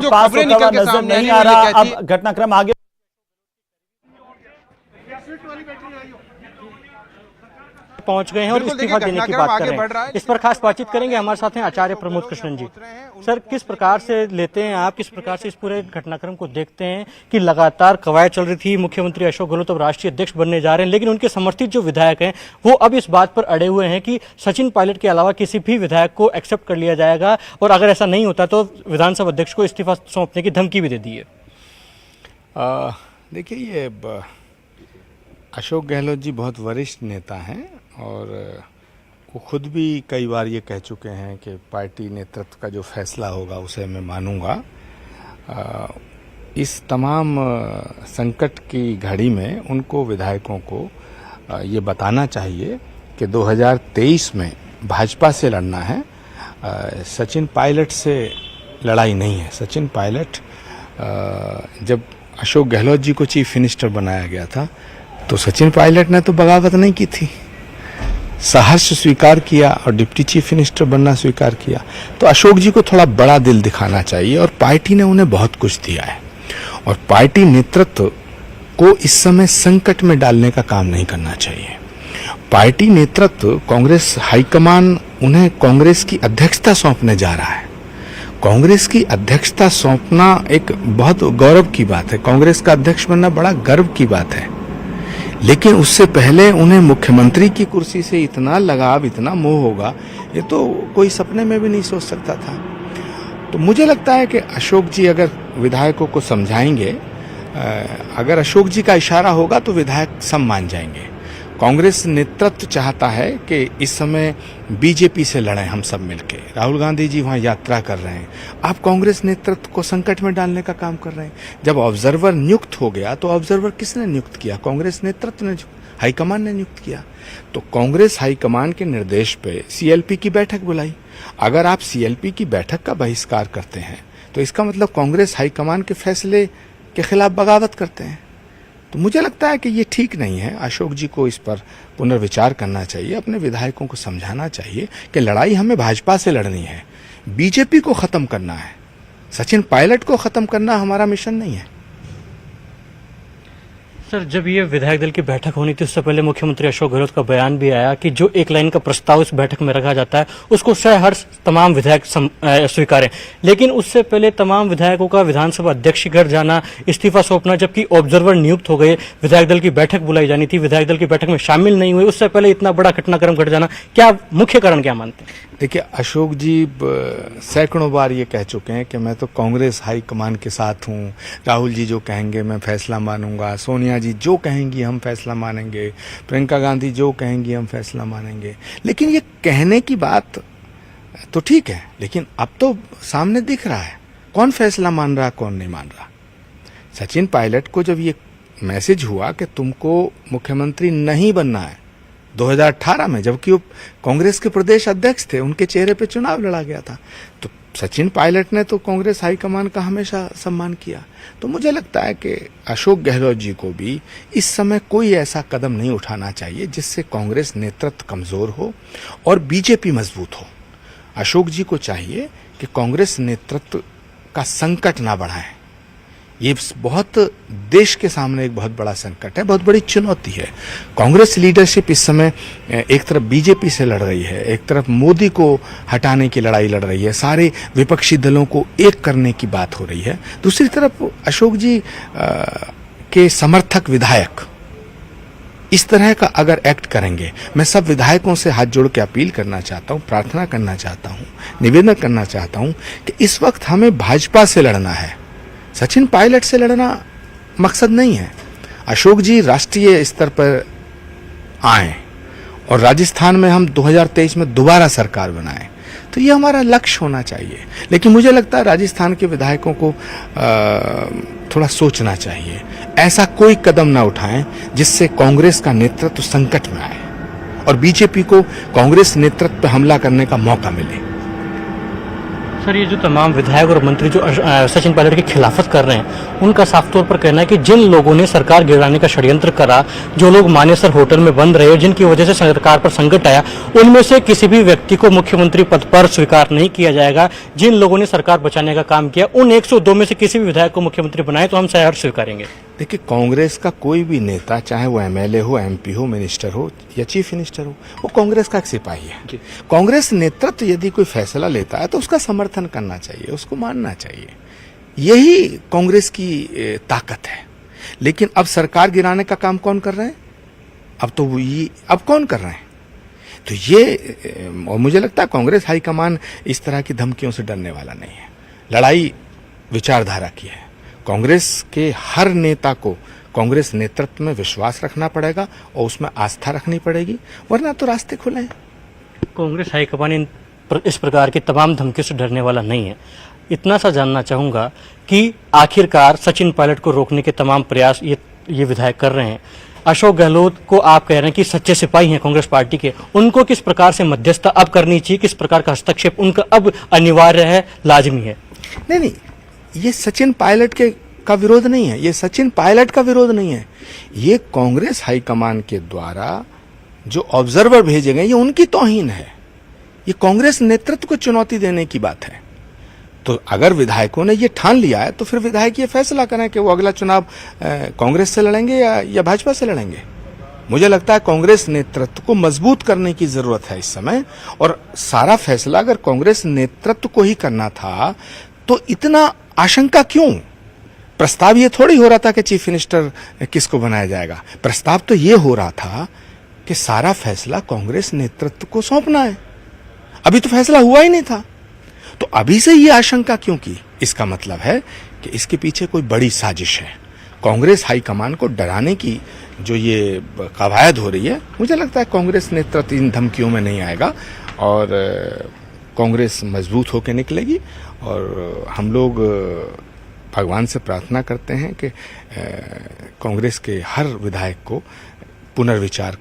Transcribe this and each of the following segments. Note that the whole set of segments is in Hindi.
जो खबरें निकल के सामने नहीं आ रहा। अब घटनाक्रम आगे पहुंच गए हैं और इस्तीफा देने की बात कर रहे हैं। इस पर खास बातचीत करेंगे। हमारे साथ हैं आचार्य प्रमोद कृष्णन जी। सर, किस प्रकार से लेते हैं आप, किस प्रकार से इस पूरे घटनाक्रम को देखते हैं कि लगातार कवायद चल रही थी, मुख्यमंत्री अशोक गहलोत अब राष्ट्रीय अध्यक्ष बनने जा रहे हैं, लेकिन उनके समर्थित जो विधायक हैं वो अब इस बात पर अड़े हुए हैं कि सचिन पायलट के अलावा किसी भी विधायक को एक्सेप्ट कर लिया जाएगा और अगर ऐसा नहीं होता तो विधानसभा अध्यक्ष को इस्तीफा सौंपने की धमकी भी दे दी है। देखिए, ये अशोक गहलोत जी बहुत वरिष्ठ नेता हैं और वो खुद भी कई बार ये कह चुके हैं कि पार्टी नेतृत्व का जो फैसला होगा उसे मैं मानूंगा। इस तमाम संकट की घड़ी में उनको विधायकों को ये बताना चाहिए कि 2023 में भाजपा से लड़ना है, सचिन पायलट से लड़ाई नहीं है। सचिन पायलट जब अशोक गहलोत जी को चीफ मिनिस्टर बनाया गया था तो सचिन पायलट ने तो बगावत नहीं की थी, सहर्ष स्वीकार किया और डिप्टी चीफ मिनिस्टर बनना स्वीकार किया। तो अशोक जी को थोड़ा बड़ा दिल दिखाना चाहिए और पार्टी ने उन्हें बहुत कुछ दिया है और पार्टी नेतृत्व को इस समय संकट में डालने का काम नहीं करना चाहिए। पार्टी नेतृत्व, कांग्रेस हाईकमान उन्हें कांग्रेस की अध्यक्षता सौंपने जा रहा है। कांग्रेस की अध्यक्षता सौंपना एक बहुत गौरव की बात है, कांग्रेस का अध्यक्ष बनना बड़ा गर्व की बात है, लेकिन उससे पहले उन्हें मुख्यमंत्री की कुर्सी से इतना लगाव, इतना मोह होगा, ये तो कोई सपने में भी नहीं सोच सकता था। तो मुझे लगता है कि अशोक जी अगर विधायकों को समझाएंगे, अगर अशोक जी का इशारा होगा तो विधायक सब मान जाएंगे। कांग्रेस नेतृत्व चाहता है कि इस समय बीजेपी से लड़ें हम सब मिलके। राहुल गांधी जी वहां यात्रा कर रहे हैं, आप कांग्रेस नेतृत्व को संकट में डालने का काम कर रहे हैं। जब ऑब्जर्वर नियुक्त हो गया तो ऑब्जर्वर किसने नियुक्त किया? कांग्रेस नेतृत्व ने, हाईकमान ने नियुक्त किया। तो कांग्रेस हाईकमान के निर्देश पे सीएलपी की बैठक बुलाई। अगर आप सीएलपी की बैठक का बहिष्कार करते हैं तो इसका मतलब कांग्रेस हाईकमान के फैसले के खिलाफ बगावत करते हैं। तो मुझे लगता है कि ये ठीक नहीं है। अशोक जी को इस पर पुनर्विचार करना चाहिए, अपने विधायकों को समझाना चाहिए कि लड़ाई हमें भाजपा से लड़नी है, बीजेपी को खत्म करना है, सचिन पायलट को खत्म करना हमारा मिशन नहीं है। सर, जब ये विधायक दल की बैठक होनी थी उससे पहले मुख्यमंत्री अशोक गहलोत का बयान भी आया कि जो एक लाइन का प्रस्ताव इस बैठक में रखा जाता है उसको सहर्ष तमाम विधायक स्वीकारें, लेकिन उससे पहले तमाम विधायकों का विधानसभा अध्यक्ष के घर जाना, इस्तीफा सौंपना, जबकि ऑब्जर्वर नियुक्त हो गए, विधायक दल की बैठक बुलाई जानी थी, विधायक दल की बैठक में शामिल नहीं हुए, उससे पहले इतना बड़ा घटनाक्रम घट जाना, क्या मुख्य कारण क्या मानते हैं? देखिए, अशोक जी सैकड़ों बार ये कह चुके हैं कि मैं तो कांग्रेस हाईकमान के साथ हूँ, राहुल जी जो कहेंगे मैं फैसला मानूंगा, सोनिया जी जो कहेंगी हम फैसला मानेंगे, प्रियंका गांधी जो कहेंगी हम फैसला मानेंगे। लेकिन ये कहने की बात तो ठीक है, लेकिन अब तो सामने दिख रहा है कौन फैसला मान रहा कौन नहीं मान रहा। सचिन पायलट को जब ये मैसेज हुआ कि तुमको मुख्यमंत्री नहीं बनना है 2018 में, जबकि वो कांग्रेस के प्रदेश अध्यक्ष थे, उनके चेहरे पे चुनाव लड़ा गया था, तो सचिन पायलट ने तो कांग्रेस हाईकमान का हमेशा सम्मान किया। तो मुझे लगता है कि अशोक गहलोत जी को भी इस समय कोई ऐसा कदम नहीं उठाना चाहिए जिससे कांग्रेस नेतृत्व कमजोर हो और बीजेपी मजबूत हो। अशोक जी को चाहिए कि कांग्रेस नेतृत्व का संकट ना बढ़ाएं। ये बहुत देश के सामने एक बहुत बड़ा संकट है, बहुत बड़ी चुनौती है। कांग्रेस लीडरशिप इस समय एक तरफ बीजेपी से लड़ रही है, एक तरफ मोदी को हटाने की लड़ाई लड़ रही है, सारे विपक्षी दलों को एक करने की बात हो रही है। दूसरी तरफ अशोक जी के समर्थक विधायक इस तरह का अगर एक्ट करेंगे, मैं सब विधायकों से हाथ जोड़ के अपील करना चाहता हूं, प्रार्थना करना चाहता हूं, निवेदन करना चाहता हूं कि इस वक्त हमें भाजपा से लड़ना है, सचिन पायलट से लड़ना मकसद नहीं है। अशोक जी राष्ट्रीय स्तर पर आए और राजस्थान में हम 2023 में दोबारा सरकार बनाएं, तो ये हमारा लक्ष्य होना चाहिए। लेकिन मुझे लगता है राजस्थान के विधायकों को थोड़ा सोचना चाहिए, ऐसा कोई कदम ना उठाएं जिससे कांग्रेस का नेतृत्व संकट में आए और बीजेपी को कांग्रेस नेतृत्व पर हमला करने का मौका मिले। सर, ये जो तमाम विधायक और मंत्री जो सचिन पायलट की खिलाफत कर रहे हैं, उनका साफ तौर पर कहना है कि जिन लोगों ने सरकार गिराने का षड्यंत्र करा, जो लोग मानेसर होटल में बंद रहे, जिनकी वजह से सरकार पर संकट आया, उनमें से किसी भी व्यक्ति को मुख्यमंत्री पद पर स्वीकार नहीं किया जाएगा। जिन लोगों ने सरकार बचाने का काम किया, उन 102 में से किसी भी विधायक को मुख्यमंत्री बनाए तो हम सहर्ष स्वीकारेंगे। देखिए, कांग्रेस का कोई भी नेता, चाहे वो एमएलए हो, एमपी हो, मिनिस्टर हो या चीफ मिनिस्टर हो, वो कांग्रेस का एक सिपाही है। कांग्रेस नेतृत्व यदि कोई फैसला लेता है तो उसका समर्थन करना चाहिए, उसको मानना चाहिए। यही कांग्रेस की ताकत है। लेकिन अब सरकार गिराने का काम कौन कर रहे हैं? अब कौन कर रहे हैं? तो ये, और मुझे लगता है कांग्रेस हाईकमान इस तरह की धमकियों से डरने वाला नहीं है। लड़ाई विचारधारा की है। कांग्रेस के हर नेता को कांग्रेस नेतृत्व में विश्वास रखना पड़ेगा और उसमें आस्था रखनी पड़ेगी, वरना तो रास्ते खुले हैं। कांग्रेस हाईकमान इस प्रकार की तमाम धमकियों से डरने वाला नहीं है। इतना सा जानना चाहूंगा कि आखिरकार सचिन पायलट को रोकने के तमाम प्रयास ये विधायक कर रहे हैं। अशोक गहलोत को आप कह रहे हैं कि सच्चे सिपाही हैं कांग्रेस पार्टी के, उनको किस प्रकार से मध्यस्थता अब करनी चाहिए, किस प्रकार का हस्तक्षेप उनका अब अनिवार्य है, लाजमी है? नहीं, ये सचिन पायलट का विरोध नहीं है, ये सचिन पायलट का विरोध नहीं है। ये कांग्रेस हाईकमान के द्वारा जो ऑब्जर्वर भेजे गए, ये उनकी तौहीन है। ये कांग्रेस नेतृत्व को चुनौती देने की बात है। तो अगर विधायकों ने ये ठान लिया है तो फिर विधायक ये फैसला करें कि वो अगला चुनाव कांग्रेस से लड़ेंगे या भाजपा से लड़ेंगे। मुझे लगता है कांग्रेस नेतृत्व को मजबूत करने की जरूरत है इस समय, और सारा फैसला अगर कांग्रेस नेतृत्व को ही करना था तो इतना आशंका क्यों? प्रस्ताव ये थोड़ी हो रहा था कि चीफ मिनिस्टर किसको बनाया जाएगा। प्रस्ताव तो ये हो रहा था कि सारा फैसला कांग्रेस नेतृत्व को सौंपना है। अभी तो फैसला हुआ ही नहीं था, तो अभी से ये आशंका क्यों की? इसका मतलब है कि इसके पीछे कोई बड़ी साजिश है। कांग्रेस हाईकमान को डराने की जो ये कवायद हो रही है, मुझे लगता है कांग्रेस नेतृत्व इन धमकियों में नहीं आएगा और कांग्रेस मजबूत होकर निकलेगी। और हम लोग भगवान से प्रार्थना करते हैं कि कांग्रेस के हर विधायक को पुनर्विचार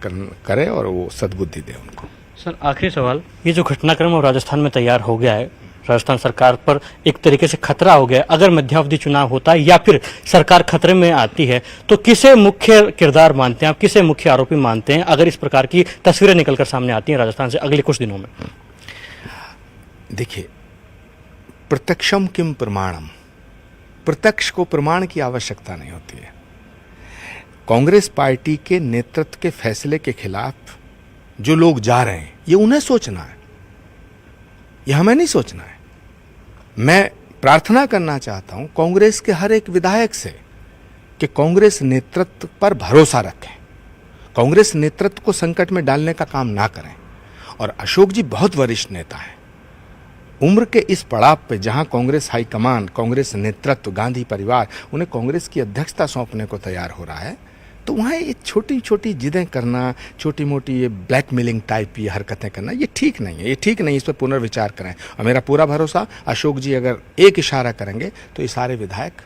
करे और वो सद्बुद्धि दे उनको। सर, आखिरी सवाल, ये जो घटनाक्रम अब राजस्थान में तैयार हो गया है, राजस्थान सरकार पर एक तरीके से खतरा हो गया है। अगर मध्यावधि चुनाव होता है या फिर सरकार खतरे में आती है तो किसे मुख्य किरदार मानते हैं आप, किसे मुख्य आरोपी मानते हैं अगर इस प्रकार की तस्वीरें निकलकर सामने आती हैं राजस्थान से अगले कुछ दिनों में? देखिए, प्रत्यक्षम किम प्रमाणम, प्रत्यक्ष को प्रमाण की आवश्यकता नहीं होती है। कांग्रेस पार्टी के नेतृत्व के फैसले के खिलाफ जो लोग जा रहे हैं, ये उन्हें सोचना है, ये हमें नहीं सोचना है। मैं प्रार्थना करना चाहता हूं कांग्रेस के हर एक विधायक से कि कांग्रेस नेतृत्व पर भरोसा रखें, कांग्रेस नेतृत्व को संकट में डालने का काम ना करें। और अशोक जी बहुत वरिष्ठ नेता हैं। उम्र के इस पड़ाव पे जहां कांग्रेस हाईकमान, कांग्रेस नेतृत्व, गांधी परिवार उन्हें कांग्रेस की अध्यक्षता सौंपने को तैयार हो रहा है, तो वहाँ ये छोटी छोटी जिदें करना, छोटी मोटी ये ब्लैकमेलिंग टाइप ये हरकतें करना, ये ठीक नहीं है, ये ठीक नहीं। इस पर पुनर्विचार करें। और मेरा पूरा भरोसा, अशोक जी अगर एक इशारा करेंगे तो ये सारे विधायक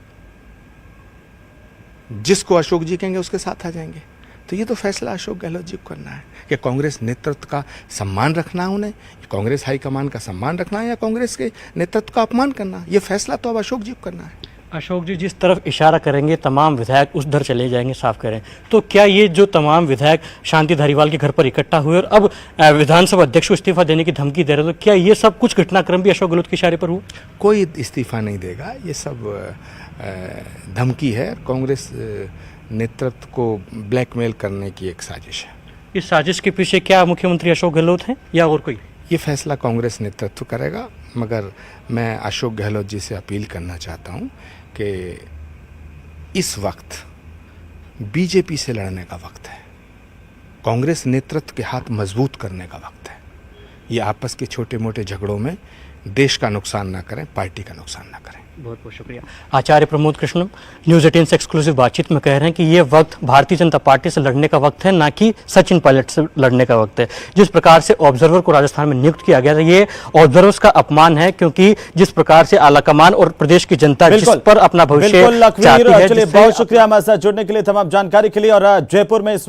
जिसको अशोक जी कहेंगे उसके साथ आ जाएंगे। तो ये तो फैसला अशोक गहलोत जी को करना है कि कांग्रेस नेतृत्व का सम्मान रखना, उन्हें कांग्रेस हाईकमान का सम्मान रखना है या कांग्रेस के नेतृत्व का अपमान करना। ये फैसला तो अब अशोक जी को करना है। अशोक जी जिस तरफ इशारा करेंगे तमाम विधायक उस उधर चले जाएंगे, साफ करें। तो क्या ये जो तमाम विधायक शांति धारीवाल के घर पर इकट्ठा हुए और अब विधानसभा अध्यक्ष को इस्तीफा देने की धमकी दे रहे, तो क्या ये सब कुछ घटनाक्रम भी अशोक गहलोत के इशारे पर हुआ? कोई इस्तीफा नहीं देगा, ये सब धमकी है। कांग्रेस नेतृत्व को ब्लैकमेल करने की एक साजिश है। इस साजिश के पीछे क्या मुख्यमंत्री अशोक गहलोत हैं या और कोई? ये फैसला कांग्रेस नेतृत्व करेगा, मगर मैं अशोक गहलोत जी से अपील करना चाहता हूं कि इस वक्त बीजेपी से लड़ने का वक्त है, कांग्रेस नेतृत्व के हाथ मजबूत करने का वक्त है। ये आपस के छोटे मोटे झगड़ों में देश का नुकसान ना करें, पार्टी का नुकसान ना करें। बहुत बहुत शुक्रिया। आचार्य प्रमोद कृष्णम न्यूज़ 18 से एक्सक्लूसिव बातचीत में कह रहे हैं कि ये वक्त भारतीय जनता पार्टी से लड़ने का वक्त है, ना कि सचिन पायलट से लड़ने का वक्त है। जिस प्रकार से ऑब्जर्वर को राजस्थान में नियुक्त किया गया था, ये ऑब्जर्वर्स का अपमान है, क्योंकि जिस प्रकार से आलाकमान और प्रदेश की जनता जिस पर अपना भविष्य चाहती है। बहुत शुक्रिया हमारे साथ जुड़ने के लिए, तमाम जानकारी के लिए। और जयपुर में इस